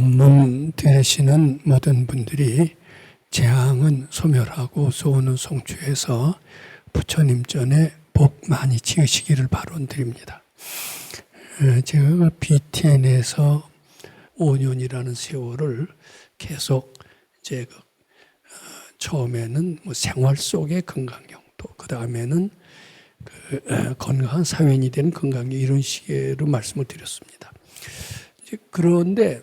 법문 되시는 모든 분들이 재앙은 소멸하고 소원은 성취해서 부처님 전에 복 많이 지으시기를 바론드립니다. 제가 BTN에서 5년이라는 세월을 계속 처음에는 생활 속의 건강경, 또 그 다음에는 건강한 사회인이 되는 건강경, 이런 식으로 말씀을 드렸습니다. 그런데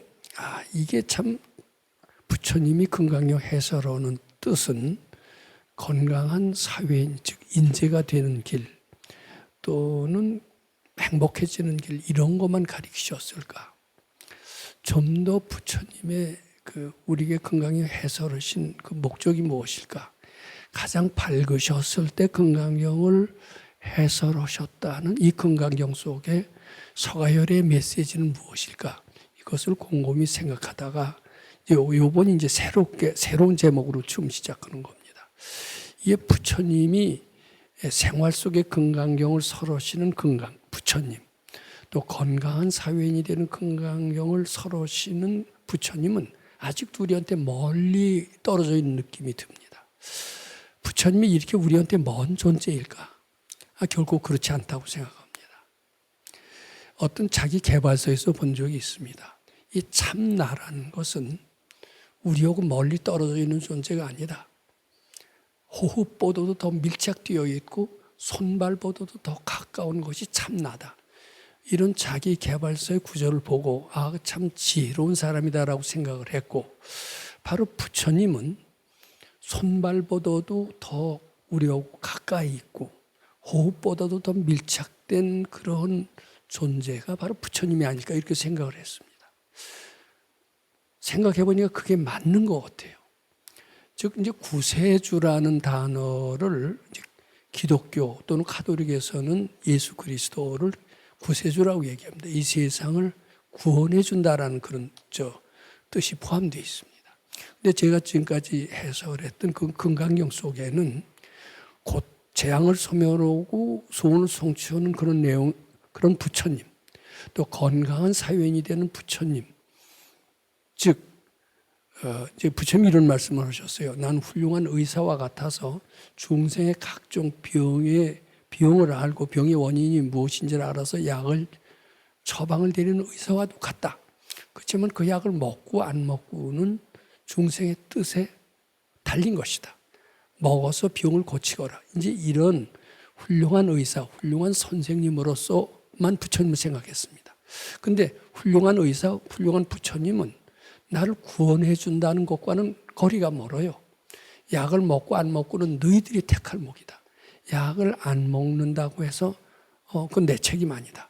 이게 참 부처님이 건강경 해설하는 뜻은 건강한 사회인, 즉 인재가 되는 길 또는 행복해지는 길, 이런 것만 가르치셨을까? 좀 더 부처님의 우리에게 건강경 해설하신 그 목적이 무엇일까? 가장 밝으셨을 때 건강경을 해설하셨다는 이 건강경 속에 서가열의 메시지는 무엇일까? 이것을 곰곰이 생각하다가 요번이 이제 새로운 제목으로 처음 시작하는 겁니다. 이게 부처님이 생활 속의 건강경을 설하시는 부처님, 또 건강한 사회인이 되는 건강경을 설하시는 부처님은 아직도 우리한테 멀리 떨어져 있는 느낌이 듭니다. 부처님이 이렇게 우리한테 먼 존재일까? 결코 그렇지 않다고 생각합니다. 어떤 자기 개발서에서 본 적이 있습니다. 이 참나라는 것은 우리하고 멀리 떨어져 있는 존재가 아니다. 호흡보다도 더 밀착되어 있고 손발보다도 더 가까운 것이 참나다. 이런 자기 개발서의 구절을 보고 참 지혜로운 사람이다라고 생각을 했고, 바로 부처님은 손발보다도 더 우리하고 가까이 있고 호흡보다도 더 밀착된 그런 존재가 바로 부처님이 아닐까, 이렇게 생각을 했습니다. 생각해 보니까 그게 맞는 것 같아요. 즉 이제 구세주라는 단어를 이제 기독교 또는 가톨릭에서는 예수 그리스도를 구세주라고 얘기합니다. 이 세상을 구원해 준다라는 그런 뜻이 포함되어 있습니다. 근데 제가 지금까지 해설했던 그 건강경 속에는 곧 재앙을 소멸하고 소원을 성취하는 그런 내용, 그런 부처님, 또 건강한 사회인이 되는 부처님, 즉 이제 부처님이 이런 말씀을 하셨어요. 난 훌륭한 의사와 같아서 중생의 각종 병을 알고 병의 원인이 무엇인지를 알아서 약을 처방을 드리는 의사와도 같다. 그렇지만 그 약을 먹고 안 먹고는 중생의 뜻에 달린 것이다. 먹어서 병을 고치거라. 이제 이런 훌륭한 의사, 훌륭한 선생님으로서만 부처님을 생각했습니다. 근데 훌륭한 의사, 훌륭한 부처님은 나를 구원해 준다는 것과는 거리가 멀어요. 약을 먹고 안 먹고는 너희들이 택할 목이다. 약을 안 먹는다고 해서 그건 내 책임 아니다.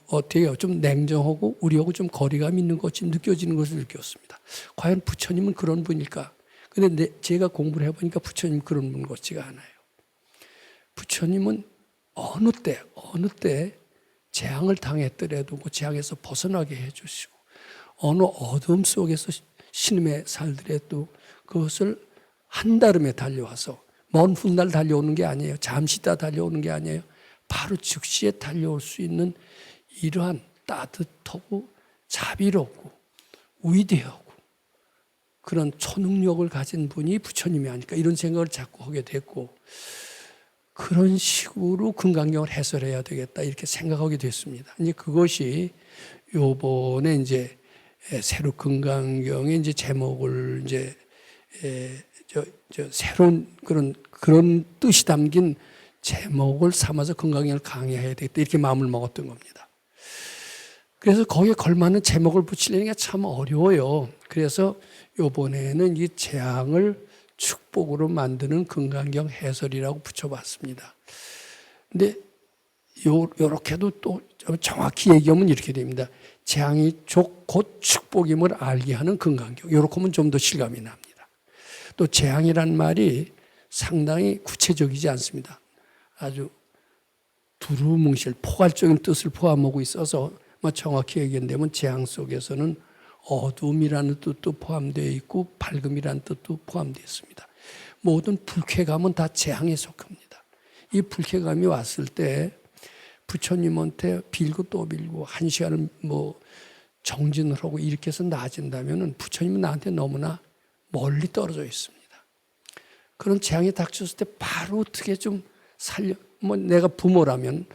어때요? 좀 냉정하고 우리하고 좀 거리감 있는 것이 느껴지는 것을 느꼈습니다. 과연 부처님은 그런 분일까? 근데 제가 공부를 해보니까 부처님 그런 분 같지가 않아요. 부처님은 어느 때 재앙을 당했더라도 그 재앙에서 벗어나게 해주시고, 어느 어둠 속에서 신음에 살더라도 그것을 한달음에 달려와서, 먼 훗날 달려오는 게 아니에요. 잠시 있다 달려오는 게 아니에요. 바로 즉시에 달려올 수 있는 이러한 따뜻하고 자비롭고 위대하고 그런 초능력을 가진 분이 부처님이 아닐까, 이런 생각을 자꾸 하게 됐고, 그런 식으로 건강경을 해설해야 되겠다, 이렇게 생각하게 됐습니다. 이제 그것이 요번에 이제 새로 건강경의 이제 제목을 이제 새로운 그런 뜻이 담긴 제목을 삼아서 건강경을 강의해야 되겠다, 이렇게 마음을 먹었던 겁니다. 그래서 거기에 걸맞는 제목을 붙이려는 게 참 어려워요. 그래서 이번에는 이 재앙을 축복으로 만드는 건강경 해설이라고 붙여봤습니다. 근데 요렇게도 또 정확히 얘기하면 이렇게 됩니다. 재앙이 곧 축복임을 알게 하는 건강경. 요렇게 하면 좀 더 실감이 납니다. 또 재앙이란 말이 상당히 구체적이지 않습니다. 아주 두루뭉실 포괄적인 뜻을 포함하고 있어서 정확히 얘기한다면 재앙 속에서는 어둠이라는 뜻도 포함되어 있고 밝음이라는 뜻도 포함되어 있습니다. 모든 불쾌감은 다 재앙에 속합니다. 이 불쾌감이 왔을 때 부처님한테 빌고 또 빌고 1시간을 정진을 하고 이렇게 해서 나아진다면 부처님은 나한테 너무나 멀리 떨어져 있습니다. 그런 재앙이 닥쳤을 때 바로 어떻게 좀 살려, 내가 부모라면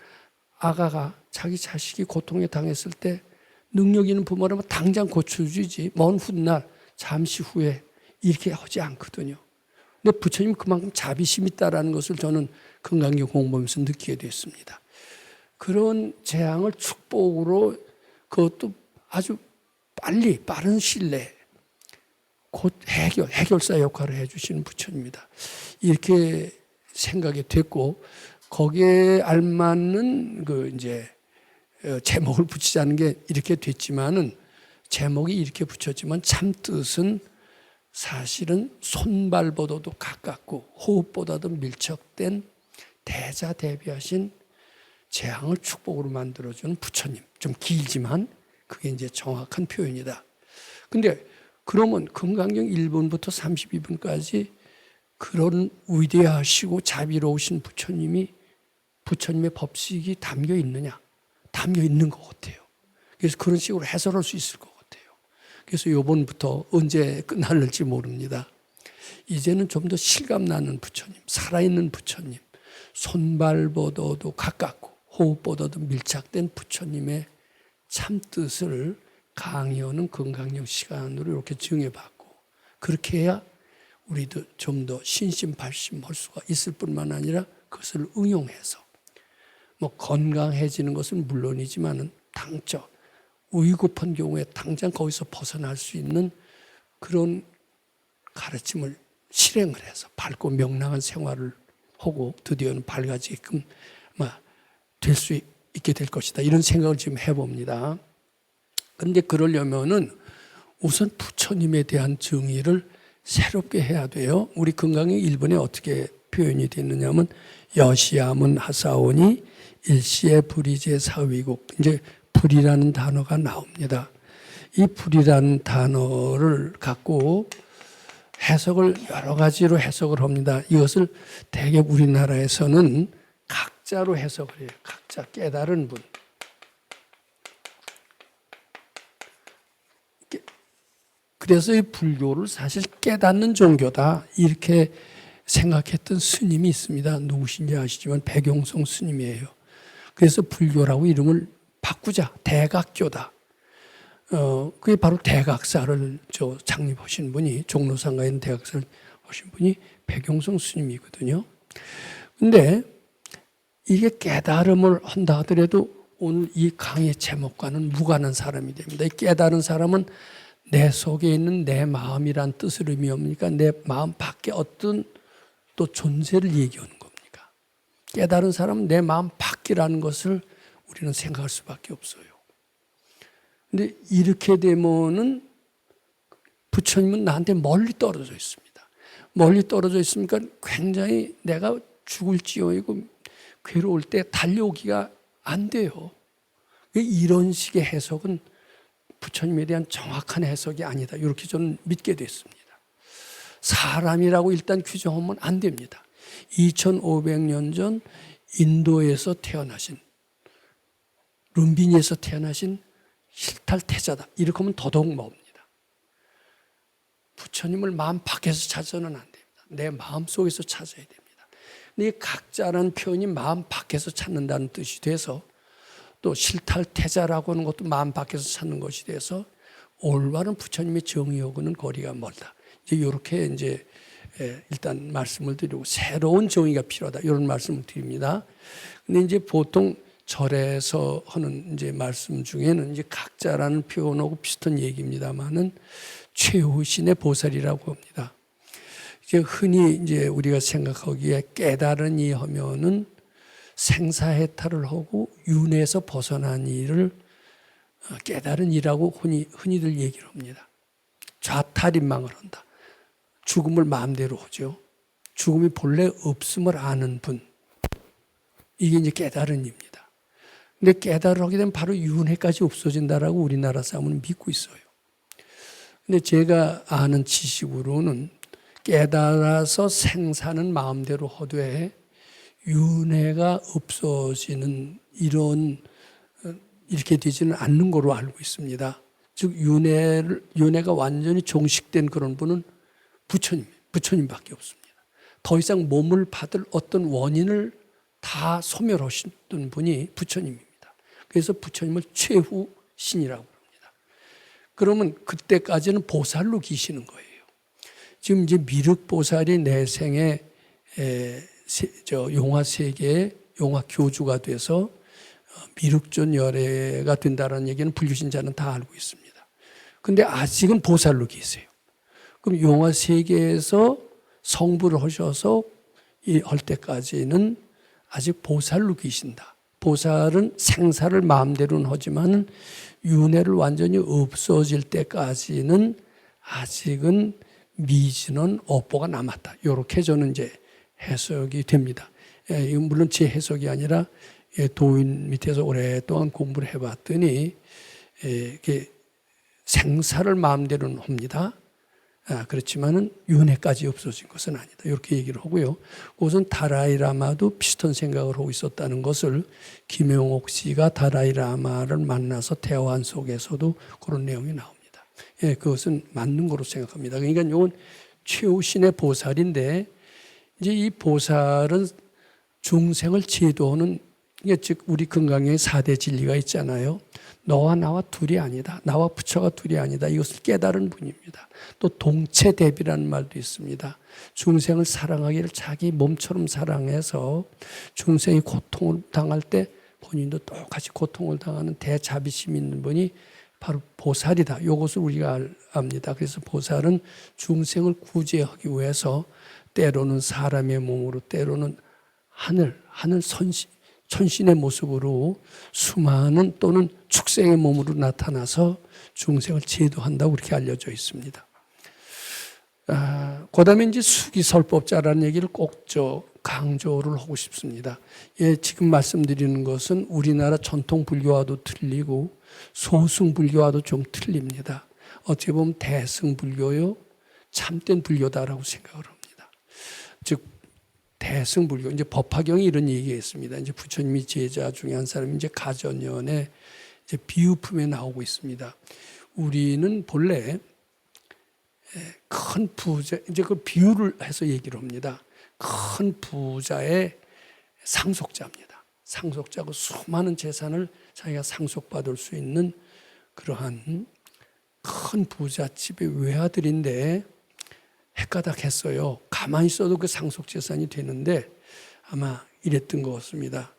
아가가 자기 자식이 고통에 당했을 때 능력 있는 부모라면 당장 고쳐주지, 먼 훗날 잠시 후에 이렇게 하지 않거든요. 근데 부처님 그만큼 자비심이 있다라는 것을 저는 금강경 공부하면서 느끼게 됐습니다. 그런 재앙을 축복으로 그것도 아주 빨리 빠른 시일 내에 곧 해결사 역할을 해주시는 부처님이다. 이렇게 생각이 됐고 거기에 알맞는 제목을 붙이자는 게 이렇게 됐지만은 제목이 이렇게 붙였지만 참 뜻은 사실은 손발보다도 가깝고 호흡보다도 밀착된 대자대비하신 재앙을 축복으로 만들어주는 부처님. 좀 길지만 그게 이제 정확한 표현이다. 근데 그러면 금강경 1번부터 32번까지 그런 위대하시고 자비로우신 부처님의 법칙이 담겨 있느냐? 담겨 있는 것 같아요. 그래서 그런 식으로 해설할 수 있을 것 같아요. 그래서 이번부터 언제 끝날지 모릅니다. 이제는 좀 더 실감나는 부처님, 살아있는 부처님, 손발보다도 가깝고 호흡보다도 밀착된 부처님의 참뜻을 강의하는 금강경 시간으로 이렇게 정해봤고 그렇게 해야 우리도 좀 더 신심발심할 수가 있을 뿐만 아니라 그것을 응용해서 건강해지는 것은 물론이지만은 당적 위급한 경우에 당장 거기서 벗어날 수 있는 그런 가르침을 실행을 해서 밝고 명랑한 생활을 하고 드디어는 밝아지게끔 될 수 있게 될 것이다. 이런 생각을 지금 해봅니다. 그런데 그러려면은 우선 부처님에 대한 정의를 새롭게 해야 돼요. 우리 금강경 1번에 어떻게 표현이 됐느냐면 여시야문 하사오니 일시에 불이제 사위국. 이제 불이라는 단어가 나옵니다. 이 불이라는 단어를 갖고 해석을 여러 가지로 해석을 합니다. 이것을 대개 우리나라에서는 각자로 해석을 해요. 각자 깨달은 분. 그래서 이 불교를 사실 깨닫는 종교다 이렇게 생각했던 스님이 있습니다. 누구신지 아시지만 백용성 스님이에요. 그래서 불교라고 이름을 바꾸자. 대각교다. 그게 바로 대각사를 창립하신 분이 종로상가에 있는 대각사를 하신 분이 백용성 스님이거든요. 근데 이게 깨달음을 한다 하더라도 오늘 이 강의 제목과는 무관한 사람이 됩니다. 이 깨달은 사람은 내 속에 있는 내 마음이란 뜻을 의미합니까? 내 마음 밖에 어떤 또 존재를 얘기하는 겁니까? 깨달은 사람은 내 마음 밖이라는 것을 우리는 생각할 수밖에 없어요. 근데 이렇게 되면은 부처님은 나한테 멀리 떨어져 있습니다. 멀리 떨어져 있으니까 굉장히 내가 죽을지어이고 괴로울 때 달려오기가 안 돼요. 이런 식의 해석은 부처님에 대한 정확한 해석이 아니다. 이렇게 저는 믿게 됐습니다. 사람이라고 일단 규정하면 안 됩니다. 2500년 전 인도에서 태어나신 룸비니에서 태어나신 실탈태자다. 이렇게 하면 더더욱 멉니다. 부처님을 마음 밖에서 찾아서는 안 됩니다. 내 마음 속에서 찾아야 됩니다. 근데 이 각자라는 표현이 마음 밖에서 찾는다는 뜻이 돼서 또 실탈태자라고 하는 것도 마음 밖에서 찾는 것이 돼서 올바른 부처님의 정의하고는 거리가 멀다. 이제 이렇게 이제 일단 말씀을 드리고 새로운 정의가 필요하다. 이런 말씀을 드립니다. 근데 이제 보통 절에서 하는 이제 말씀 중에는 이제 각자라는 표현하고 비슷한 얘기입니다만은 최후신의 보살이라고 합니다. 이제 흔히 이제 우리가 생각하기에 깨달은 이 하면은 생사해탈을 하고 윤회에서 벗어난 이를 깨달은 이라고 흔히들 얘기를 합니다. 좌탈인망을 한다. 죽음을 마음대로 하죠. 죽음이 본래 없음을 아는 분. 이게 이제 깨달은 입니다. 근데 깨달을 하게 되면 바로 윤회까지 없어진다라고 우리나라 사람은 믿고 있어요. 근데 제가 아는 지식으로는 깨달아서 생사는 마음대로 하되 윤회가 없어지는 이렇게 되지는 않는 걸로 알고 있습니다. 즉 윤회가 완전히 종식된 그런 분은 부처님밖에 없습니다. 더 이상 몸을 받을 어떤 원인을 다 소멸하셨던 분이 부처님입니다. 그래서 부처님을 최후 신이라고 합니다. 그러면 그때까지는 보살로 계시는 거예요. 지금 이제 미륵보살이 내생에 용화 세계의 용화 교주가 돼서 미륵존 열애가 된다는 얘기는 불교신자는 다 알고 있습니다. 근데 아직은 보살로 계세요. 그럼 용화 세계에서 성불을 하셔서 할 때까지는 아직 보살로 계신다. 보살은 생사를 마음대로는 하지만 윤회를 완전히 없어질 때까지는 아직은 미진은 업보가 남았다. 이렇게 저는 이제 해석이 됩니다. 이건 물론 제 해석이 아니라 도인 밑에서 오랫동안 공부를 해봤더니 이게 생사를 마음대로는 합니다. 그렇지만은 윤회까지 없어진 것은 아니다. 이렇게 얘기를 하고요. 우선 다라이라마도 비슷한 생각을 하고 있었다는 것을 김영옥 씨가 다라이라마를 만나서 대화한 속에서도 그런 내용이 나옵니다. 그것은 맞는 거로 생각합니다. 그러니까 이건 최후신의 보살인데 이제 이 보살은 중생을 제도하는 즉 우리 금강에 4대 진리가 있잖아요. 너와 나와 둘이 아니다. 나와 부처가 둘이 아니다. 이것을 깨달은 분입니다. 또 동체대비라는 말도 있습니다. 중생을 사랑하기를 자기 몸처럼 사랑해서 중생이 고통을 당할 때 본인도 똑같이 고통을 당하는 대자비심 있는 분이 바로 보살이다. 이것을 우리가 압니다. 그래서 보살은 중생을 구제하기 위해서 때로는 사람의 몸으로 때로는 하늘 천신의 모습으로 수많은 또는 축생의 몸으로 나타나서 중생을 제도한다고 그렇게 알려져 있습니다. 그 다음에 이제 수기설법자라는 얘기를 꼭 강조를 하고 싶습니다. 지금 말씀드리는 것은 우리나라 전통 불교와도 틀리고 소승 불교와도 좀 틀립니다. 어떻게 보면 대승 불교요, 참된 불교다라고 생각을 합니다. 즉 대승 불교, 이제 법화경이 이런 얘기했습니다. 이제 부처님이 제자 중에 한 사람이 이제 가전연에 이제 비유품에 나오고 있습니다. 우리는 본래 큰 부자, 이제 그 비유를 해서 얘기를 합니다. 큰 부자의 상속자입니다. 상속자고 수많은 재산을 자기가 상속받을 수 있는 그러한 큰 부잣집의 외아들인데 헷가닥했어요. 가만히 있어도 그 상속 재산이 되는데 아마 이랬던 것 같습니다.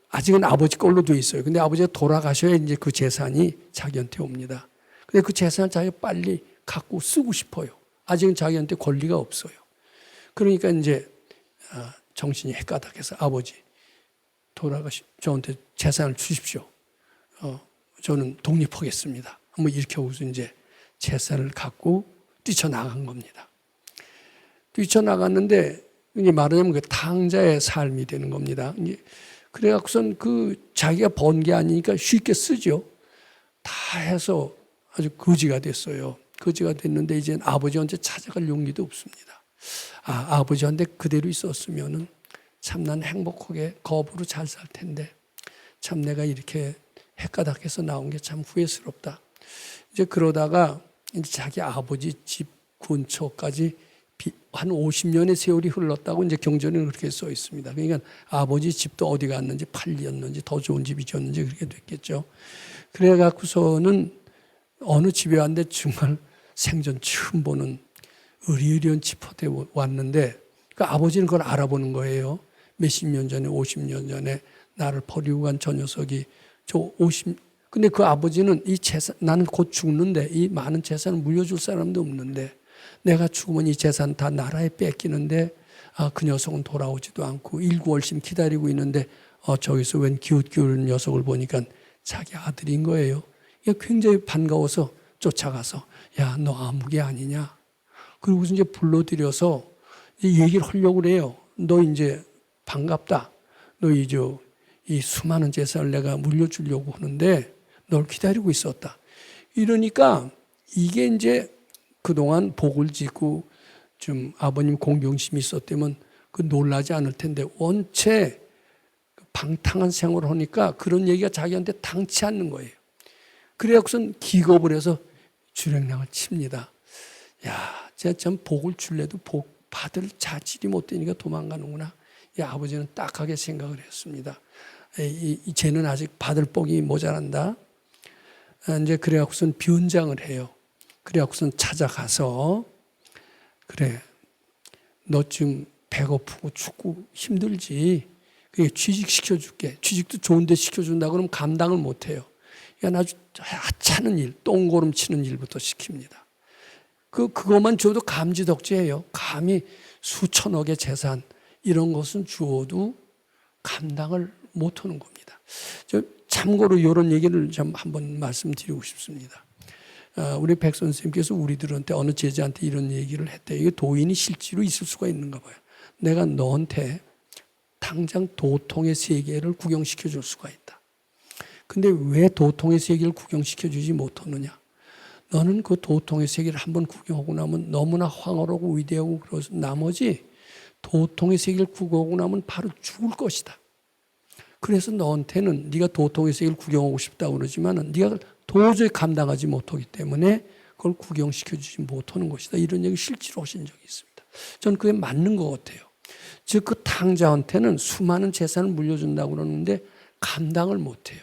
아직은 아버지 걸로 돼 있어요. 근데 아버지가 돌아가셔야 이제 그 재산이 자기한테 옵니다. 근데 그 재산을 자기가 빨리 갖고 쓰고 싶어요. 아직은 자기한테 권리가 없어요. 그러니까 이제 정신이 헷가닥해서 아버지 저한테 재산을 주십시오. 저는 독립하겠습니다. 뭐 이렇게 하고서 이제 재산을 갖고 뛰쳐나간 겁니다. 뛰쳐나갔는데 이제 말하자면 그 탕자의 삶이 되는 겁니다. 그래갖고선 자기가 번 게 아니니까 쉽게 쓰죠. 다 해서 아주 거지가 됐어요. 거지가 됐는데 이제 아버지한테 찾아갈 용기도 없습니다. 아버지한테 그대로 있었으면은 참 난 행복하게 거부로 잘 살 텐데 참 내가 이렇게 헷가닥해서 나온 게 참 후회스럽다. 이제 그러다가 이제 자기 아버지 집 근처까지 한 50년의 세월이 흘렀다고 이제 경전에 그렇게 써 있습니다. 그러니까 아버지 집도 어디 갔는지 팔렸는지 더 좋은 집이 졌는지 그렇게 됐겠죠. 그래 갖고서는 어느 집에 왔는데 정말 생전 처음 보는 으리으리한 집한테 왔는데 그 아버지는 그걸 알아보는 거예요. 몇십 년 전에 50년 전에 나를 버리고 간 저 녀석이 근데 그 아버지는 이 재산, 나는 곧 죽는데 이 많은 재산을 물려줄 사람도 없는데 내가 죽으면 이 재산 다 나라에 뺏기는데 그 녀석은 돌아오지도 않고 일구월심 기다리고 있는데 저기서 웬 기웃기웃 녀석을 보니까 자기 아들인 거예요. 굉장히 반가워서 쫓아가서 야, 너 아무개 아니냐? 그리고 이제 불러들여서 얘기를 하려고 그래요. 너 이제 반갑다. 너 이 수많은 재산을 내가 물려주려고 하는데 널 기다리고 있었다. 이러니까 이게 이제 그동안 복을 짓고 좀 아버님 공경심이 있었다면 놀라지 않을 텐데 원체 방탕한 생활을 하니까 그런 얘기가 자기한테 당치 않는 거예요. 그래갖고선 기겁을 해서 주랭랑을 칩니다. 야, 제가 참 복을 줄래도 복 받을 자질이 못 되니까 도망가는구나. 아버지는 딱하게 생각을 했습니다. 쟤는 아직 받을 복이 모자란다. 이제 그래갖고선 변장을 해요. 그래갖고선 찾아가서, 그래, 너 지금 배고프고 춥고 힘들지. 그게 취직시켜 줄게. 취직도 좋은데 시켜준다 그러면 감당을 못 해요. 아주 하찮은 일, 똥고름 치는 일부터 시킵니다. 그것만 줘도 감지덕지예요. 감히 수천억의 재산, 이런 것은 주어도 감당을 못 하는 겁니다. 참고로 이런 얘기를 좀 한번 말씀드리고 싶습니다. 우리 백 선생님께서 우리들한테 어느 제자한테 이런 얘기를 했대요. 이게 도인이 실제로 있을 수가 있는가 봐요. 내가 너한테 당장 도통의 세계를 구경시켜 줄 수가 있다. 근데 왜 도통의 세계를 구경시켜 주지 못하느냐? 너는 그 도통의 세계를 한번 구경하고 나면 너무나 황홀하고 위대하고 그래서 나머지 도통의 세계를 구경하고 나면 바로 죽을 것이다. 그래서 너한테는 네가 도통의 세계를 구경하고 싶다고 그러지만 네가 도저히 감당하지 못하기 때문에 그걸 구경시켜 주지 못하는 것이다. 이런 얘기 실제로 하신 적이 있습니다. 저는 그게 맞는 것 같아요. 즉 그 탕자한테는 수많은 재산을 물려준다고 그러는데 감당을 못해요.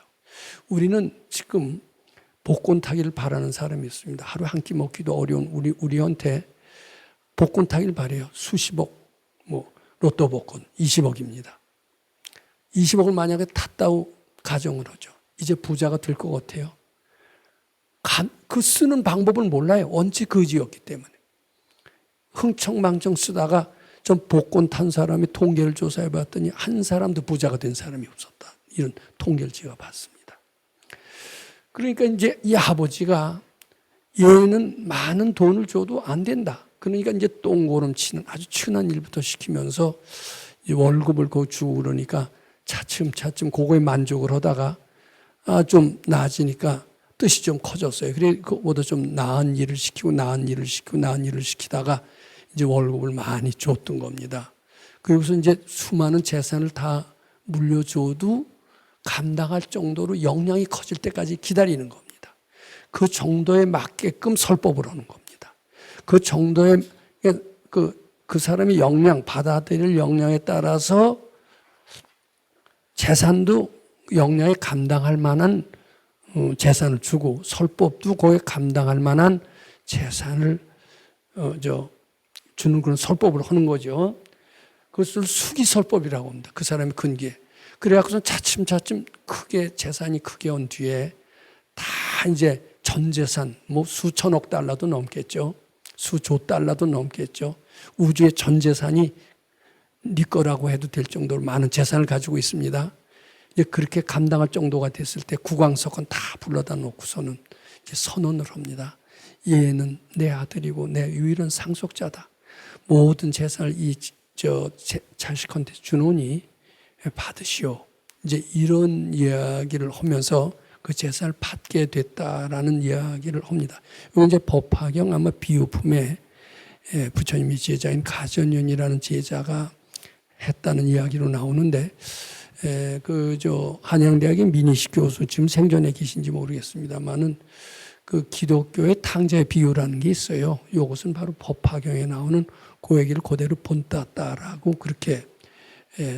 우리는 지금 복권 타기를 바라는 사람이 있습니다. 하루 한 끼 먹기도 어려운 우리한테 복권 타기를 바래요. 수십억, 로또 복권 20억입니다. 20억을 만약에 탔다고 가정을 하죠. 이제 부자가 될 것 같아요. 그 쓰는 방법을 몰라요. 원체 거지였기 때문에. 흥청망청 쓰다가 전 복권 탄 사람이 통계를 조사해 봤더니 한 사람도 부자가 된 사람이 없었다. 이런 통계를 제가 봤습니다. 그러니까 이제 이 아버지가 얘는 많은 돈을 줘도 안 된다. 그러니까 이제 똥고름 치는 아주 친한 일부터 시키면서 월급을 주고 그러니까 차츰차츰 그거에 만족을 하다가 좀 나아지니까 뜻이 좀 커졌어요. 그래, 그보다 좀 나은 일을 시키고 나은 일을 시키다가 이제 월급을 많이 줬던 겁니다. 그리고서 이제 수많은 재산을 다 물려줘도 감당할 정도로 역량이 커질 때까지 기다리는 겁니다. 그 정도에 맞게끔 설법을 하는 겁니다. 그 정도의 그 사람이 역량, 받아들일 역량에 따라서 재산도 역량에 감당할 만한 재산을 주고 설법도 거기에 감당할 만한 재산을 주는 그런 설법을 하는 거죠. 그것을 수기설법이라고 합니다. 그 사람이 큰 게. 그래갖고서 차츰차츰 크게 재산이 크게 온 뒤에 다 이제 전 재산 수천억 달러도 넘겠죠. 수조 달러도 넘겠죠. 우주의 전 재산이 네 거라고 해도 될 정도로 많은 재산을 가지고 있습니다. 이제 그렇게 감당할 정도가 됐을 때 국왕석은 다 불러다 놓고서는 이제 선언을 합니다. 얘는 내 아들이고 내 유일한 상속자다. 모든 재산을 이 자식한테 주노니 받으시오. 이제 이런 이야기를 하면서 그 재산을 받게 됐다라는 이야기를 합니다. 이건 이제 법화경 아마 비유품에 부처님의 제자인 가전현이라는 제자가 했다는 이야기로 나오는데 한양대학의 민희식 교수 지금 생전에 계신지 모르겠습니다만은 그 기독교의 탕자의 비유라는 게 있어요. 이것은 바로 법화경에 나오는 그 얘기를 그대로 본땄다라고 그렇게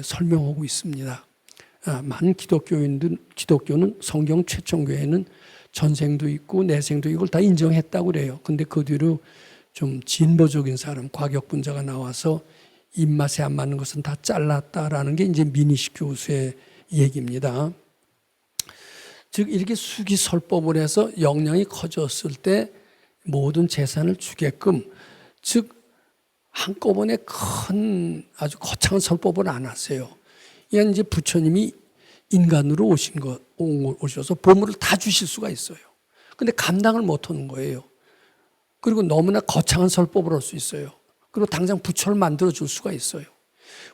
설명하고 있습니다. 많은 기독교는 성경 최초교회는 전생도 있고 내생도 이걸 다 인정했다고 그래요. 근데 그 뒤로 좀 진보적인 사람, 과격분자가 나와서 입맛에 안 맞는 것은 다 잘랐다라는 게 이제 민희식 교수의 얘기입니다. 즉 이렇게 수기설법을 해서 역량이 커졌을 때 모든 재산을 주게끔, 즉 한꺼번에 큰 아주 거창한 설법을 안 하세요. 이게 이제 부처님이 인간으로 오셔서 보물을 다 주실 수가 있어요. 근데 감당을 못 하는 거예요. 그리고 너무나 거창한 설법을 할 수 있어요. 그리고 당장 부처를 만들어 줄 수가 있어요.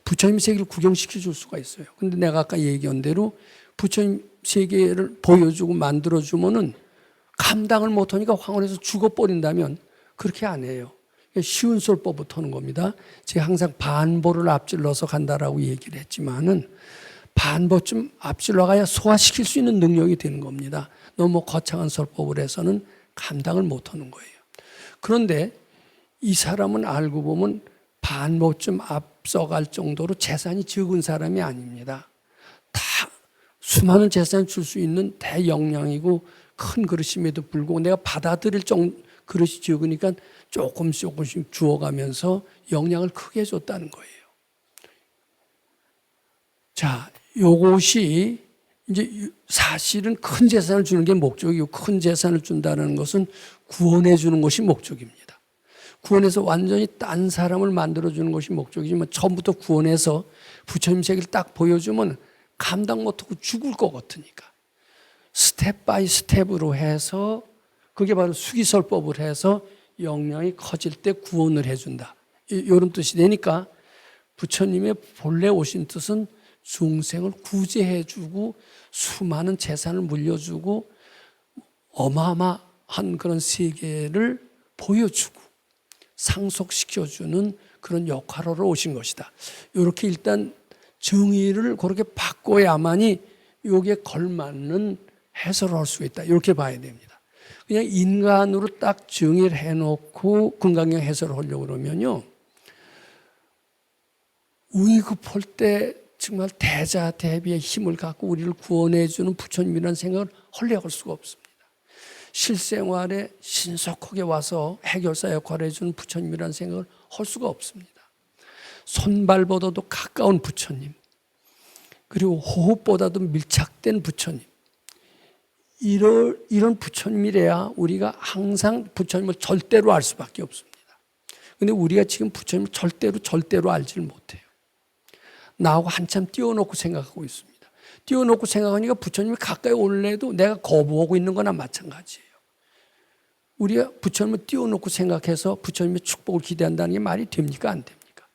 부처님 세계를 구경시켜 줄 수가 있어요. 근데 내가 아까 얘기한 대로 부처님 세계를 보여주고 만들어주면은 감당을 못하니까 황홀해서 죽어버린다면 그렇게 안 해요. 쉬운 설법부터 하는 겁니다. 제가 항상 반보를 앞질러서 간다라고 얘기를 했지만은 반보쯤 앞질러 가야 소화시킬 수 있는 능력이 되는 겁니다. 너무 거창한 설법을 해서는 감당을 못하는 거예요. 그런데 이 사람은 알고 보면 반보쯤 앞서갈 정도로 재산이 적은 사람이 아닙니다. 다 수많은 재산을 줄 수 있는 대역량이고 큰 그릇임에도 불구하고 내가 받아들일 그릇이 적으니까 조금씩 주어가면서 영향을 크게 줬다는 거예요. 자, 요것이 이제 사실은 큰 재산을 주는 게 목적이고 큰 재산을 준다는 것은 구원해 주는 것이 목적입니다. 구원해서 완전히 딴 사람을 만들어 주는 것이 목적이지만 처음부터 구원해서 부처님 세계를 딱 보여주면 감당 못하고 죽을 것 같으니까 스텝 바이 스텝으로 해서 그게 바로 수기설법을 해서 역량이 커질 때 구원을 해준다. 이런 뜻이 되니까 부처님의 본래 오신 뜻은 중생을 구제해주고 수많은 재산을 물려주고 어마어마한 그런 세계를 보여주고 상속시켜주는 그런 역할로 오신 것이다. 이렇게 일단 정의를 그렇게 바꿔야만이 여기에 걸맞는 해설을 할 수 있다. 이렇게 봐야 됩니다. 그냥 인간으로 딱 정의를 해놓고 금강경 해설을 하려고 그러면요. 위급할 때 정말 대자대비의 힘을 갖고 우리를 구원해주는 부처님이라는 생각을 하려고 할 수가 없습니다. 실생활에 신속하게 와서 해결사 역할을 해주는 부처님이라는 생각을 할 수가 없습니다. 손발보다도 가까운 부처님, 그리고 호흡보다도 밀착된 부처님, 이런 부처님이래야 우리가 항상 부처님을 절대로 알 수밖에 없습니다. 그런데 우리가 지금 부처님을 절대로 알지를 못해요. 나하고 한참 띄워놓고 생각하고 있습니다. 띄워놓고 생각하니까 부처님이 가까이 올래도 내가 거부하고 있는 거나 마찬가지예요. 우리가 부처님을 띄워놓고 생각해서 부처님의 축복을 기대한다는 게 말이 됩니까? 안 됩니까?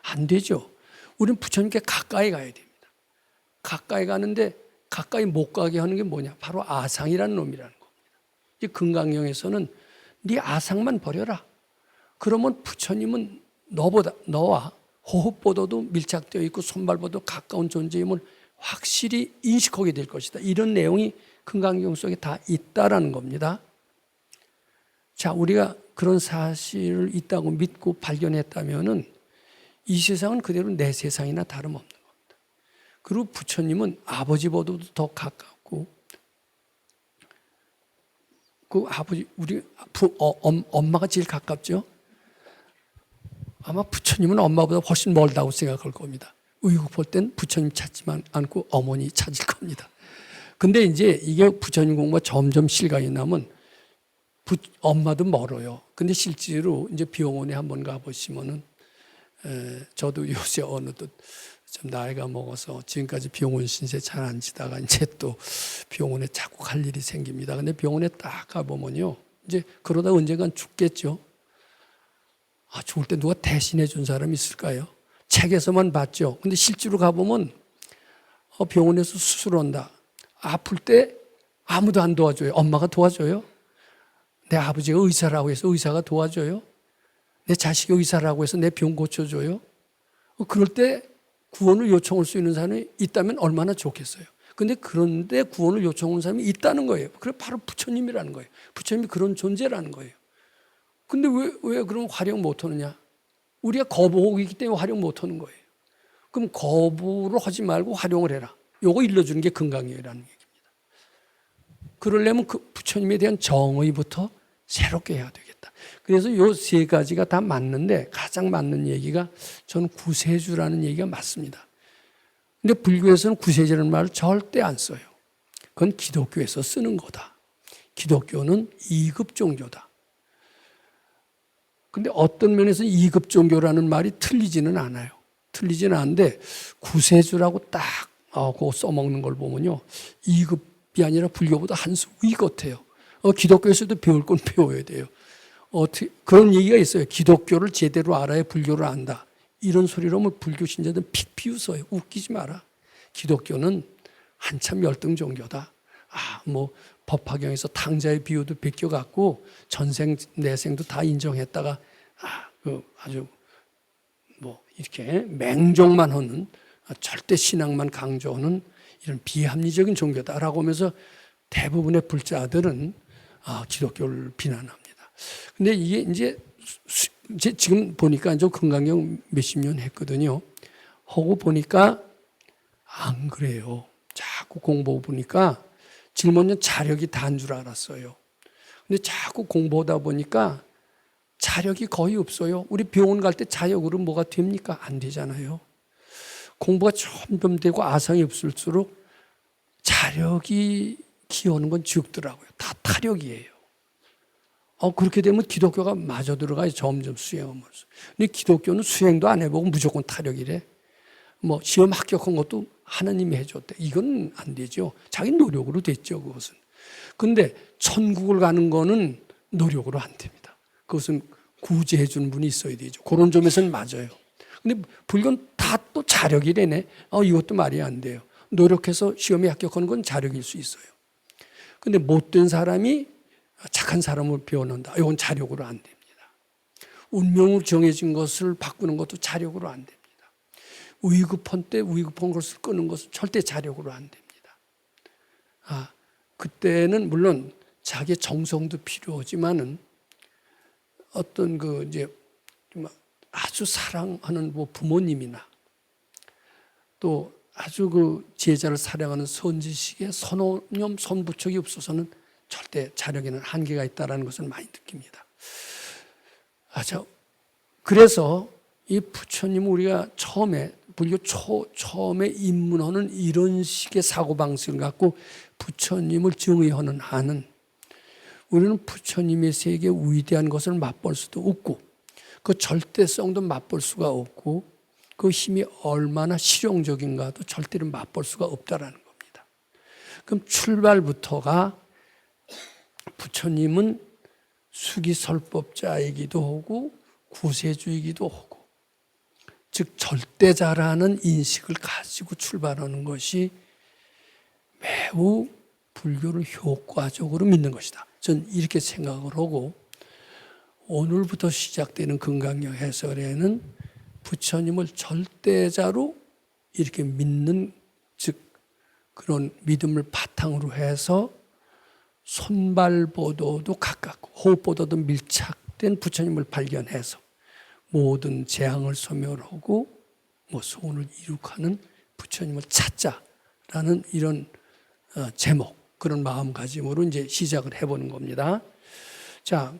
안 되죠. 우리는 부처님께 가까이 가야 됩니다. 가까이 가는데 가까이 못 가게 하는 게 뭐냐? 바로 아상이라는 놈이라는 겁니다. 이 금강경에서는 네 아상만 버려라. 그러면 부처님은 너와 호흡보다도 밀착되어 있고 손발보다도 가까운 존재임을 확실히 인식하게 될 것이다. 이런 내용이 금강경 속에 다 있다라는 겁니다. 자, 우리가 그런 사실을 있다고 믿고 발견했다면은 이 세상은 그대로 내 세상이나 다름없는 겁니다. 그리고 부처님은 아버지보다도 더 가깝고 그 아버지 우리 엄마가 제일 가깝죠. 아마 부처님은 엄마보다 훨씬 멀다고 생각할 겁니다. 의국볼 땐 부처님 찾지만 않고 어머니 찾을 겁니다. 근데 이제 이게 부처님 공부가 점점 실감이 나면 엄마도 멀어요. 근데 실제로 이제 병원에 한번 가보시면은 저도 요새 어느덧 좀 나이가 먹어서 지금까지 병원 신세 잘 안 지다가 이제 또 병원에 자꾸 갈 일이 생깁니다. 근데 병원에 딱 가보면요. 이제 그러다 언젠간 죽겠죠. 죽을 때 누가 대신해 준 사람이 있을까요? 책에서만 봤죠. 근데 실제로 가보면 병원에서 수술한다. 아플 때 아무도 안 도와줘요. 엄마가 도와줘요? 내 아버지가 의사라고 해서 의사가 도와줘요? 내 자식이 의사라고 해서 내 병 고쳐줘요? 그럴 때 구원을 요청할 수 있는 사람이 있다면 얼마나 좋겠어요. 그런데 구원을 요청하는 사람이 있다는 거예요. 그래 바로 부처님이라는 거예요. 부처님이 그런 존재라는 거예요. 근데 왜 그럼 활용 못 하느냐? 우리가 거부하고 있기 때문에 활용 못 하는 거예요. 그럼 거부를 하지 말고 활용을 해라. 요거 일러주는 게 금강경이라는 얘기입니다. 그러려면 그 부처님에 대한 정의부터 새롭게 해야 되겠다. 그래서 요 세 가지가 다 맞는데 가장 맞는 얘기가 저는 구세주라는 얘기가 맞습니다. 근데 불교에서는 구세주라는 말을 절대 안 써요. 그건 기독교에서 쓰는 거다. 기독교는 2급 종교다. 근데 어떤 면에서 2급 종교라는 말이 틀리지는 않아요. 틀리지는 않은데 구세주라고 딱 그거 써먹는 걸 보면요. 2급이 아니라 불교보다 한 수 위 같아요. 기독교에서도 배울 건 배워야 돼요. 그런 얘기가 있어요. 기독교를 제대로 알아야 불교를 안다. 이런 소리로 하면 불교 신자들은 픽 비웃어요. 웃기지 마라. 기독교는 한참 열등 종교다. 법화경에서 탕자의 비유도 베껴갖고 전생 내생도 다 인정했다가 아주 이렇게 맹종만 하는 절대 신앙만 강조하는 이런 비합리적인 종교다라고 하면서 대부분의 불자들은 기독교를 비난합니다. 근데 이게 이제 지금 보니까 좀 건강경 몇십 년 했거든요. 하고 보니까 안 그래요. 자꾸 공부 보니까 지금은 자력이 다인 줄 알았어요. 근데 자꾸 공부하다 보니까 자력이 거의 없어요. 우리 병원 갈 때 자력으로 뭐가 됩니까? 안 되잖아요. 공부가 점점 되고 아상이 없을수록 자력이 기어오는 건 죽더라고요. 다 타력이에요. 그렇게 되면 기독교가 마저 들어가요. 점점 수행하면서. 근데 기독교는 수행도 안 해보고 무조건 타력이래. 뭐 시험 합격한 것도 하나님이 해줬대. 이건 안 되죠. 자기 노력으로 됐죠, 그것은. 근데 천국을 가는 거는 노력으로 안 됩니다. 그것은 구제해 주는 분이 있어야 되죠. 그런 점에서는 맞아요. 근데 불교는 다 또 자력이래네. 이것도 말이 안 돼요. 노력해서 시험에 합격하는 건 자력일 수 있어요. 근데 못된 사람이 착한 사람을 배워놓는다. 이건 자력으로 안 됩니다. 운명으로 정해진 것을 바꾸는 것도 자력으로 안 됩니다. 위급한 때 위급한 것을 끄는 것은 절대 자력으로 안 됩니다. 그때는 물론 자기의 정성도 필요하지만은 어떤 이제 아주 사랑하는 부모님이나 또 아주 제자를 사랑하는 선지식의 선호념, 선부척이 없어서는 절대 자력에는 한계가 있다는 것을 많이 느낍니다. 그래서 이 부처님 우리가 처음에 불교 처음에 입문하는 이런 식의 사고방식을 갖고 부처님을 정의하는 한은 우리는 부처님의 세계 위대한 것을 맛볼 수도 없고 그 절대성도 맛볼 수가 없고 그 힘이 얼마나 실용적인가도 절대로 맛볼 수가 없다라는 겁니다. 그럼 출발부터가 부처님은 수기설법자이기도 하고 구세주이기도 하고 즉 절대자라는 인식을 가지고 출발하는 것이 매우 불교를 효과적으로 믿는 것이다. 저는 이렇게 생각을 하고 오늘부터 시작되는 금강경 해설에는 부처님을 절대자로 이렇게 믿는 즉 그런 믿음을 바탕으로 해서 손발보도도 가깝고 호흡보도도 밀착된 부처님을 발견해서 모든 재앙을 소멸하고 소원을 이룩하는 부처님을 찾자라는 이런 제목 그런 마음가짐으로 이제 시작을 해보는 겁니다. 자,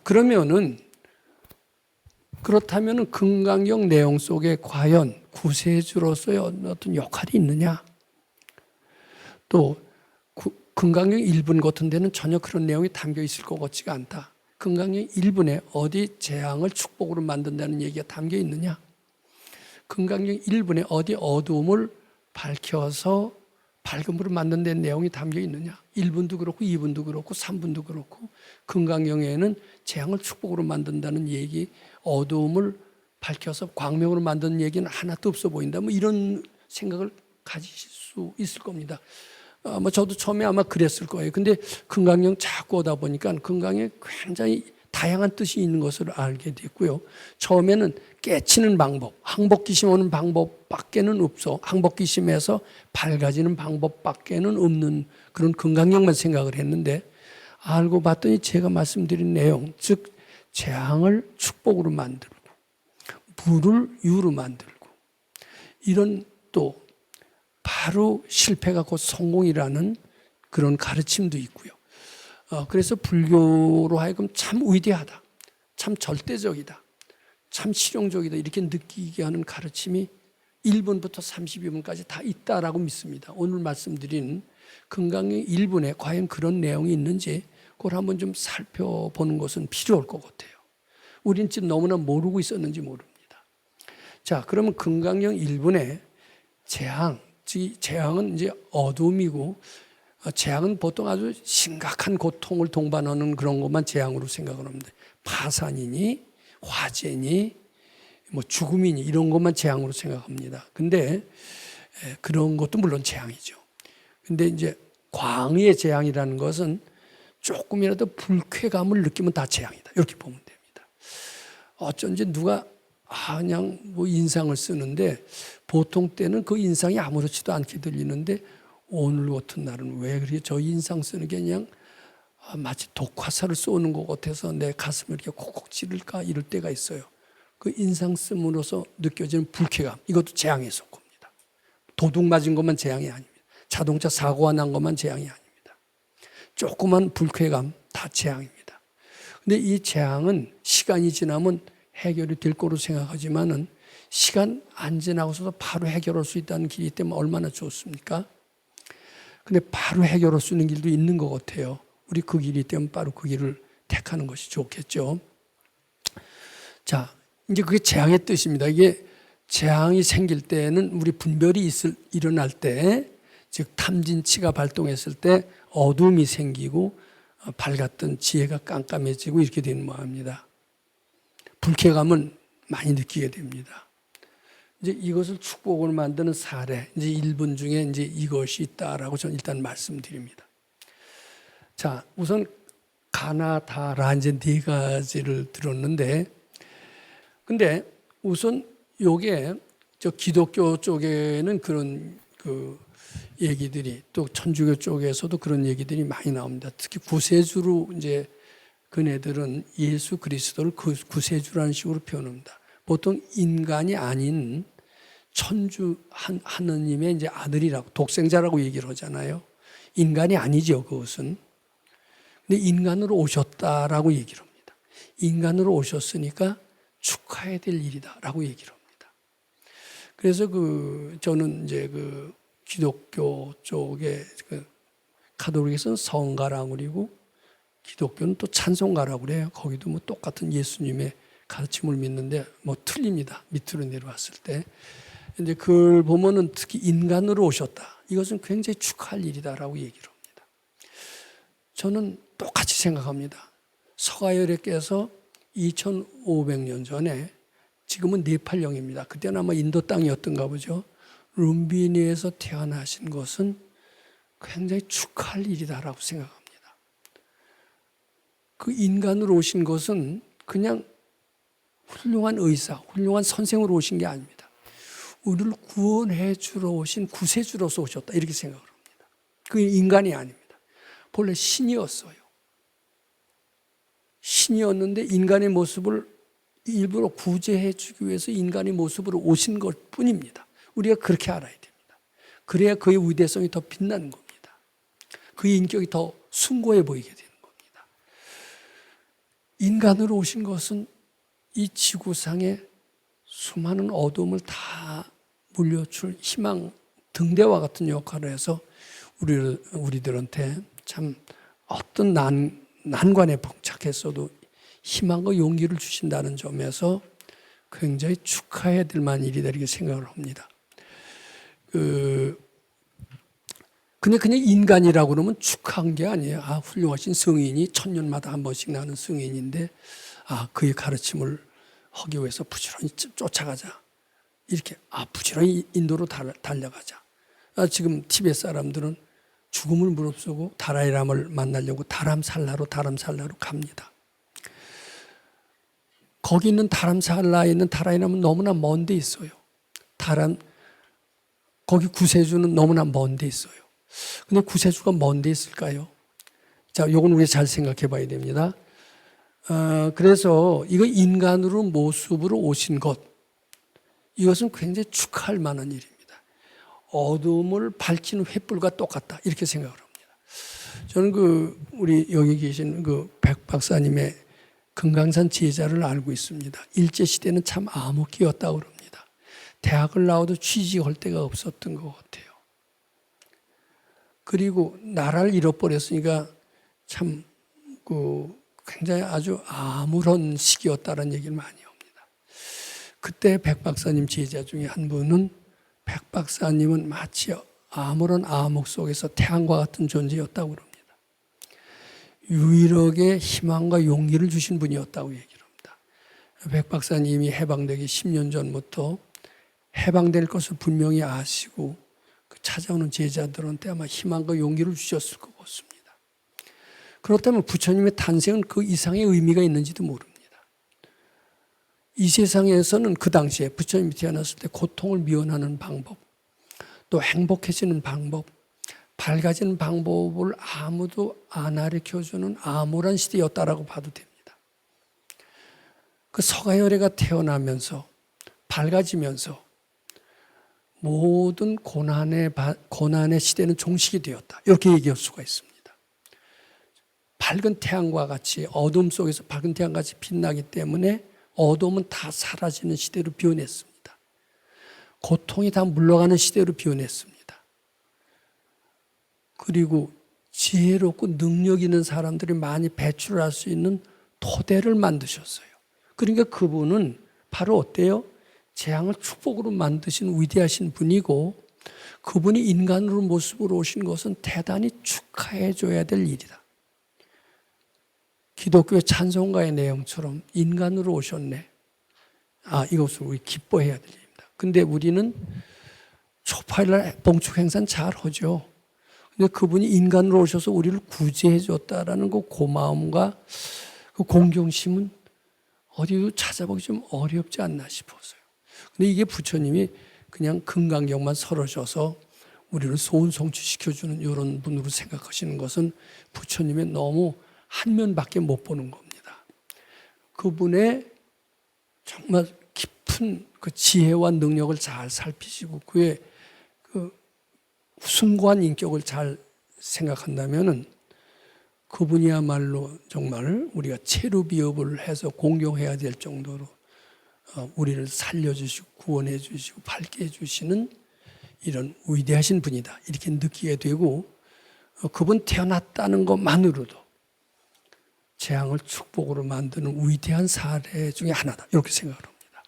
그렇다면 금강경 내용 속에 과연 구세주로서의 어떤 역할이 있느냐? 또 금강경 1분 같은 데는 전혀 그런 내용이 담겨 있을 것 같지가 않다. 금강경 1분에 어디 재앙을 축복으로 만든다는 얘기가 담겨 있느냐? 금강경 1분에 어디 어두움을 밝혀서 밝음으로 만든다는 내용이 담겨 있느냐? 1분도 그렇고 2분도 그렇고 3분도 그렇고 금강경에는 재앙을 축복으로 만든다는 얘기, 어두움을 밝혀서 광명으로 만드는 얘기는 하나도 없어 보인다. 이런 생각을 가지실 수 있을 겁니다. 저도 처음에 아마 그랬을 거예요. 근데 금강경 자꾸 오다 보니까 금강경에 굉장히 다양한 뜻이 있는 것을 알게 됐고요. 처음에는 깨치는 방법, 항복기심 오는 방법밖에는 없어. 항복기심에서 밝아지는 방법밖에는 없는 그런 금강경만 생각을 했는데 알고 봤더니 제가 말씀드린 내용, 즉 재앙을 축복으로 만들고 불을 유로 만들고 이런 또 바로 실패가 곧 성공이라는 그런 가르침도 있고요. 그래서 불교로 하여금 참 위대하다, 참 절대적이다, 참 실용적이다 이렇게 느끼게 하는 가르침이 1분부터 32분까지 다 있다라고 믿습니다. 오늘 말씀드린 금강경 1분에 과연 그런 내용이 있는지 그걸 한번 좀 살펴보는 것은 필요할 것 같아요. 우린 지금 너무나 모르고 있었는지 모릅니다. 자, 그러면 금강경 1분에 재앙은 이제 어둠이고 재앙은 보통 아주 심각한 고통을 동반하는 그런 것만 재앙으로 생각을 합니다. 파산이니 화재니 죽음이니 이런 것만 재앙으로 생각합니다. 근데 그런 것도 물론 재앙이죠. 근데 이제 광의의 재앙이라는 것은 조금이라도 불쾌감을 느끼면 다 재앙이다. 이렇게 보면 됩니다. 어쩐지 누가 그냥 뭐 인상을 쓰는데 보통 때는 그 인상이 아무렇지도 않게 들리는데 오늘 같은 날은 왜 그렇게 저 인상 쓰는 게 그냥 마치 독화살을 쏘는 것 같아서 내 가슴을 이렇게 콕콕 찌를까 이럴 때가 있어요. 그 인상 씀으로써 느껴지는 불쾌감, 이것도 재앙에 속합니다. 도둑 맞은 것만 재앙이 아닙니다. 자동차 사고가 난 것만 재앙이 아닙니다. 조그만 불쾌감 다 재앙입니다. 근데 이 재앙은 시간이 지나면 해결이 될 거로 생각하지만은 시간 안 지나고서도 바로 해결할 수 있다는 길이 때문에 얼마나 좋습니까? 근데 바로 해결할 수 있는 길도 있는 것 같아요. 우리 그 길이 때문에 바로 그 길을 택하는 것이 좋겠죠. 자, 이제 그게 재앙의 뜻입니다. 이게 재앙이 생길 때는 우리 분별이 일어날 때, 즉 탐진치가 발동했을 때 어둠이 생기고 밝았던 지혜가 깜깜해지고 이렇게 되는 모양입니다. 불쾌감은 많이 느끼게 됩니다. 이제 이것을 축복으로 만드는 사례, 이제 1분 중에 이제 이것이 있다라고 저는 일단 말씀드립니다. 자, 우선 가나다라 이제 네 가지를 들었는데, 근데 우선 요게 저 기독교 쪽에는 그런 그 얘기들이 또 천주교 쪽에서도 그런 얘기들이 많이 나옵니다. 특히 구세주로 이제 그네들은 예수 그리스도를 구세주라는 식으로 표현합니다. 보통 인간이 아닌 천주 하느님의 이제 아들이라고 독생자라고 얘기를 하잖아요. 인간이 아니죠, 그것은. 근데 인간으로 오셨다라고 얘기를 합니다. 인간으로 오셨으니까 축하해야 될 일이다라고 얘기를 합니다. 그래서 저는 이제 기독교 쪽에 가톨릭에서는 성가라고 그리고 기독교는 또 찬송가라고 그래요. 거기도 뭐 똑같은 예수님의 가르침을 믿는데 뭐 틀립니다. 밑으로 내려왔을 때. 이제 그걸 보면은 특히 인간으로 오셨다. 이것은 굉장히 축하할 일이다라고 얘기를 합니다. 저는 똑같이 생각합니다. 서가열애께서 2500년 전에 지금은 네팔령입니다. 그때는 아마 인도 땅이었던가 보죠. 룸비니에서 태어나신 것은 굉장히 축하할 일이다라고 생각합니다. 그 인간으로 오신 것은 그냥 훌륭한 의사, 훌륭한 선생으로 오신 게 아닙니다. 우리를 구원해 주러 오신 구세주로서 오셨다 이렇게 생각을 합니다. 그 인간이 아닙니다. 본래 신이었어요. 신이었는데 인간의 모습을 일부러 구제해 주기 위해서 인간의 모습으로 오신 것 뿐입니다. 우리가 그렇게 알아야 됩니다. 그래야 그의 위대성이 더 빛나는 겁니다. 그의 인격이 더 숭고해 보이게 되는 겁니다. 인간으로 오신 것은 이 지구상에 수많은 어둠을 다 물려줄 희망 등대와 같은 역할을 해서 우리들한테 참 어떤 난관에 봉착했어도 희망과 용기를 주신다는 점에서 굉장히 축하해야 될 만한 일이다 이렇게 생각을 합니다. 그냥 인간이라고 그러면 축하한 게 아니에요. 훌륭하신 성인이 천년마다 한 번씩 나는 성인인데 그의 가르침을 하기 위해서 부지런히 쫓아가자. 이렇게 부지런히 인도로 달려가자. 지금 티베트 사람들은 죽음을 무릅쓰고 다라이람을 만나려고 다람살라로 갑니다. 거기 있는 다람살라에 있는 다라이람은 너무나 먼 데 있어요. 거기 구세주는 너무나 먼 데 있어요. 근데 구세주가 먼 데 있을까요? 자, 요건 우리 잘 생각해 봐야 됩니다. 그래서 이거 인간으로 모습으로 오신 것, 이것은 굉장히 축하할 만한 일입니다. 어둠을 밝히는 횃불과 똑같다 이렇게 생각을 합니다. 저는 우리 여기 계신 백 박사님의 금강산 제자를 알고 있습니다. 일제시대는 참 암흑기였다고 그럽니다. 대학을 나와도 취직할 데가 없었던 것 같아요. 그리고 나라를 잃어버렸으니까 참 굉장히 아주 아무런 시기였다는 얘기를 많이 합니다. 그때 백 박사님 제자 중에 한 분은 백 박사님은 마치 아무런 암흑 속에서 태양과 같은 존재였다고 그럽니다. 유일하게 희망과 용기를 주신 분이었다고 얘기를 합니다. 백 박사님이 해방되기 10년 전부터 해방될 것을 분명히 아시고 찾아오는 제자들한테 아마 희망과 용기를 주셨을 것 같습니다. 그렇다면 부처님의 탄생은 그 이상의 의미가 있는지도 모릅니다. 이 세상에서는 그 당시에 부처님이 태어났을 때 고통을 미워하는 방법, 또 행복해지는 방법, 밝아지는 방법을 아무도 안 가르쳐주는 암울한 시대였다라고 봐도 됩니다. 그 서가열애가 태어나면서 밝아지면서 모든 고난의 시대는 종식이 되었다. 이렇게 얘기할 수가 있습니다. 밝은 태양과 같이 어둠 속에서 밝은 태양같이 빛나기 때문에 어둠은 다 사라지는 시대로 변했습니다. 고통이 다 물러가는 시대로 변했습니다. 그리고 지혜롭고 능력 있는 사람들이 많이 배출할 수 있는 토대를 만드셨어요. 그러니까 그분은 바로 어때요? 재앙을 축복으로 만드신 위대하신 분이고, 그분이 인간으로 모습으로 오신 것은 대단히 축하해 줘야 될 일이다. 기독교의 찬송가의 내용처럼 인간으로 오셨네. 이것을 우리 기뻐해야 될 일입니다. 근데 우리는 초파일날 봉축 행사는 잘 하죠. 근데 그분이 인간으로 오셔서 우리를 구제해 줬다라는 그 고마움과 그 공경심은 어디도 찾아보기 좀 어렵지 않나 싶었어요. 근데 이게 부처님이 그냥 금강경만 설하셔서 우리를 소원 성취시켜주는 이런 분으로 생각하시는 것은 부처님의 너무 한 면밖에 못 보는 겁니다. 그분의 정말 깊은 그 지혜와 능력을 잘 살피시고 그의 그 숭고한 인격을 잘 생각한다면은 그분이야말로 정말 우리가 체루비업을 해서 공경해야 될 정도로 우리를 살려주시고 구원해 주시고 밝게 해주시는 이런 위대하신 분이다. 이렇게 느끼게 되고 그분 태어났다는 것만으로도 재앙을 축복으로 만드는 위대한 사례 중에 하나다. 이렇게 생각을 합니다.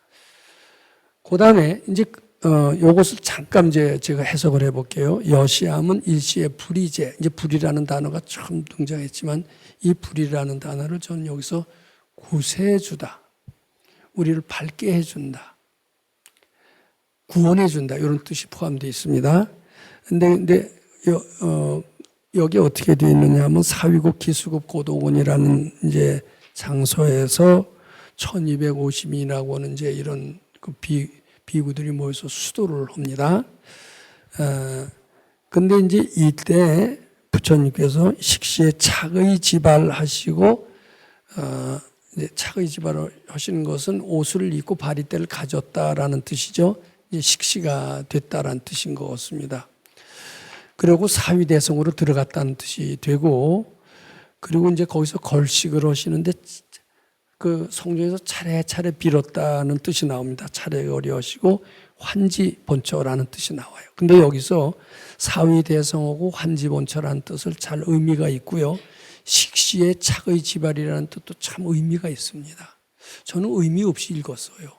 그 다음에 이제 요것을 잠깐 제가 해석을 해볼게요. 여시함은 일시의 불이제. 이제 불이라는 단어가 처음 등장했지만 이 불이라는 단어를 저는 여기서 구세주다. 우리를 밝게 해준다. 구원해준다. 이런 뜻이 포함되어 있습니다. 근데 여기 어떻게 되어 있느냐 하면 사위국 기수급 고도원이라는 이제 장소에서 1250인이라고 하는 이제 이런 그 비구들이 모여서 수도를 합니다. 근데 이제 이때 부처님께서 식시에 착의 지발하시고, 이제 착의 지발을 하시는 것은 옷을 입고 바리떼를 가졌다라는 뜻이죠. 이제 식시가 됐다라는 뜻인 것 같습니다. 그리고 사위대성으로 들어갔다는 뜻이 되고, 그리고 이제 거기서 걸식을 하시는데 그 성전에서 차례차례 빌었다는 뜻이 나옵니다. 차례거리 하시고 환지본처라는 뜻이 나와요. 근데 여기서 사위대성하고 환지본처라는 뜻을 잘 의미가 있고요. 식시의 착의 지발이라는 뜻도 참 의미가 있습니다. 저는 의미 없이 읽었어요.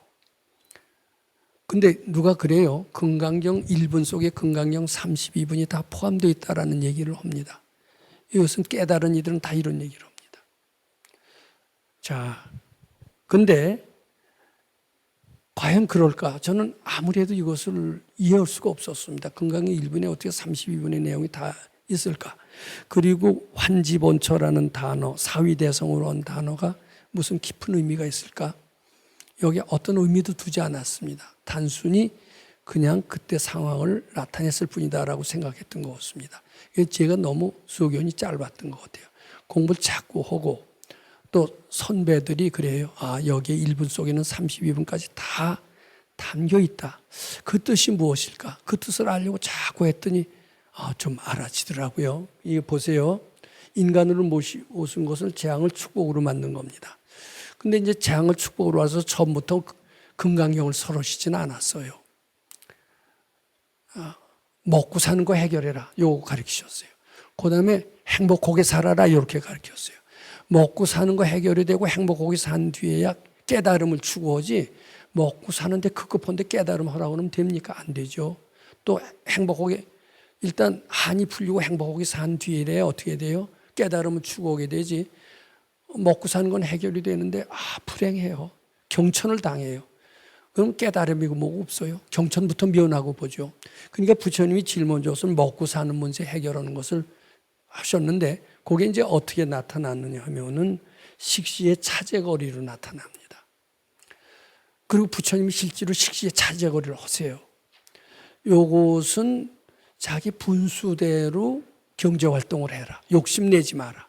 근데 누가 그래요? 금강경 1분 속에 금강경 32분이 다 포함되어 있다라는 얘기를 합니다. 이것은 깨달은 이들은 다 이런 얘기를 합니다. 자, 근데 과연 그럴까? 저는 아무래도 이것을 이해할 수가 없었습니다. 금강경 1분에 어떻게 32분의 내용이 다 있을까? 그리고 환지본처라는 단어, 사위대성으로 한 단어가 무슨 깊은 의미가 있을까? 여기 어떤 의미도 두지 않았습니다. 단순히 그냥 그때 상황을 나타냈을 뿐이다라고 생각했던 것 같습니다. 제가 너무 수업기간이 짧았던 것 같아요. 공부를 자꾸 하고 또 선배들이 그래요. 여기에 1분 속에는 32분까지 다 담겨 있다. 그 뜻이 무엇일까? 그 뜻을 알려고 자꾸 했더니 좀 알아지더라고요. 이거 보세요. 인간으로 오신 것을 재앙을 축복으로 만든 겁니다. 근데 이제 재앙을 축복으로 와서 처음부터 금강경을 설하시지는 않았어요. 먹고 사는 거 해결해라. 요거 가르치셨어요. 그 다음에 행복하게 살아라. 이렇게 가르쳤어요. 먹고 사는 거 해결이 되고 행복하게 산 뒤에야 깨달음을 추구하지, 먹고 사는데 급급한데 깨달음 하라고 하면 됩니까? 안 되죠. 또 행복하게 일단 한이 풀리고 행복하게 산 뒤에야 어떻게 돼요? 깨달음을 추구하게 되지. 먹고 사는 건 해결이 되는데 불행해요. 경천을 당해요. 그럼 깨달음이고 뭐가 없어요. 경천부터 면하고 보죠. 그러니까 부처님이 질문 줬을 먹고 사는 문제 해결하는 것을 하셨는데 그게 이제 어떻게 나타났느냐 하면은 식시의 차제거리로 나타납니다. 그리고 부처님이 실제로 식시에 자제거리를 하세요. 요것은 자기 분수대로 경제활동을 해라. 욕심내지 마라.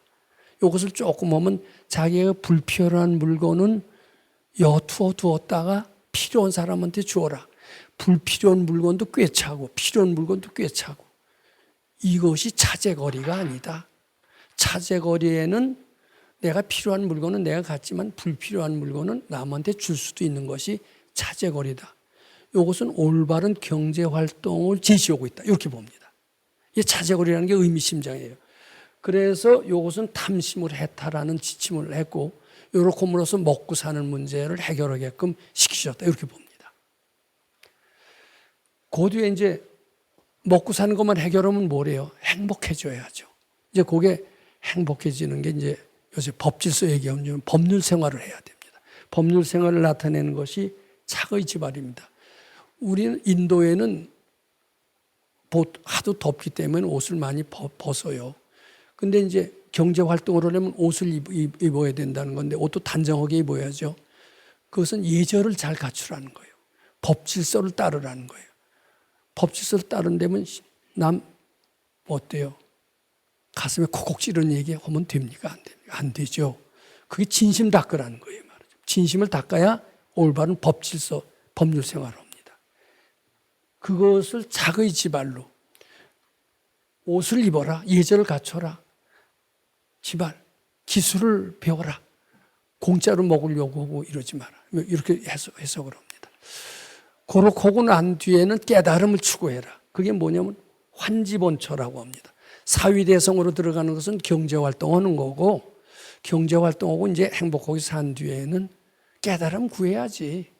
요것을 조금 하면 자기가 불필요한 물건은 두었다가 필요한 사람한테 주어라. 불필요한 물건도 꿰차고 필요한 물건도 꿰차고. 이것이 차제거리가 아니다. 차제거리에는 내가 필요한 물건은 내가 갖지만 불필요한 물건은 남한테 줄 수도 있는 것이 차제거리다. 이것은 올바른 경제활동을 제시하고 있다. 이렇게 봅니다. 이 차제거리라는 게 의미심장이에요. 그래서 이것은 탐심을 해탈하는 지침을 했고 이렇게 함으로써 먹고 사는 문제를 해결하게끔 시키셨다. 이렇게 봅니다. 그 뒤에 이제 먹고 사는 것만 해결하면 뭐래요? 행복해져야죠. 이제 그게 행복해지는 게 이제 요새 법질서 얘기하면 법률 생활을 해야 됩니다. 법률 생활을 나타내는 것이 착의 지발입니다. 우리는 인도에는 하도 덥기 때문에 옷을 많이 벗어요. 근데 이제 경제 활동을 하려면 옷을 입어야 된다는 건데 옷도 단정하게 입어야죠. 그것은 예절을 잘 갖추라는 거예요. 법질서를 따르라는 거예요. 법질서를 따른다면 남 어때요? 가슴에 콕콕 찌르는 얘기 하면 됩니까? 안 됩니까? 안 되죠. 그게 진심 닦으라는 거예요. 말이죠. 진심을 닦아야 올바른 법질서, 법률 생활을 합니다. 그것을 작의 지발로 옷을 입어라. 예절을 갖춰라. 지발, 기술을 배워라. 공짜로 먹으려고 하고 이러지 마라. 이렇게 해석을 합니다. 그렇게 하고 난 뒤에는 깨달음을 추구해라. 그게 뭐냐면 환지본처라고 합니다. 사위대성으로 들어가는 것은 경제활동하는 거고 경제활동하고 이제 행복하게 산 뒤에는 깨달음 구해야지.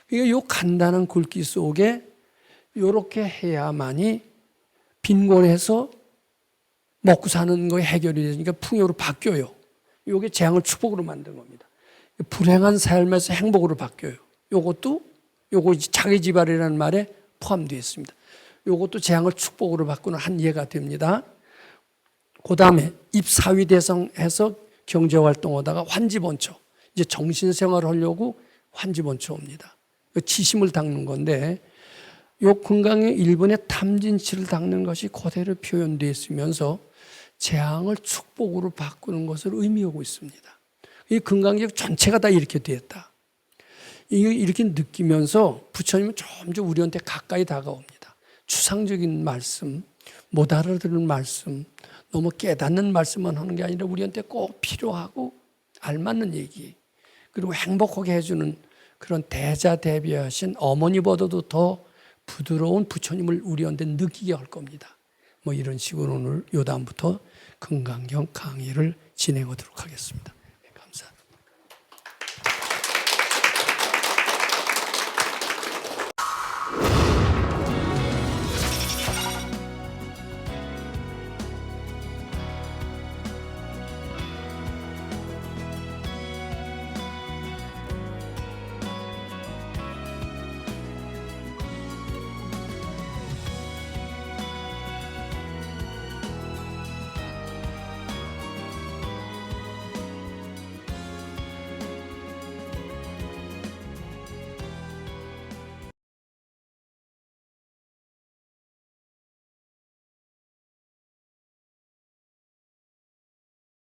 그러니까 이 간단한 글귀 속에 이렇게 해야만이 빈곤해서 먹고 사는 거에 해결이 되니까 풍요로 바뀌어요. 이게 재앙을 축복으로 만든 겁니다. 불행한 삶에서 행복으로 바뀌어요. 요거 자기 지발이라는 말에 포함되어 있습니다. 요것도 재앙을 축복으로 바꾸는 한 예가 됩니다. 그 다음에 입사위대성해서 경제활동하다가 환지본처. 이제 정신생활을 하려고 환지본처입니다. 치심을 닦는 건데 요 금강의 1번의 탐진치를 닦는 것이 그대로 표현되어 있으면서 재앙을 축복으로 바꾸는 것을 의미하고 있습니다. 이 금강경 전체가 다 이렇게 되었다. 이렇게 느끼면서 부처님은 점점 우리한테 가까이 다가옵니다. 추상적인 말씀, 못 알아들은 말씀, 너무 깨닫는 말씀만 하는 게 아니라 우리한테 꼭 필요하고 알맞는 얘기, 그리고 행복하게 해주는 그런 대자대비하신 어머니보다도 더 부드러운 부처님을 우리한테 느끼게 할 겁니다. 뭐 이런 식으로 오늘 요 다음부터 금강경 강의를 진행하도록 하겠습니다.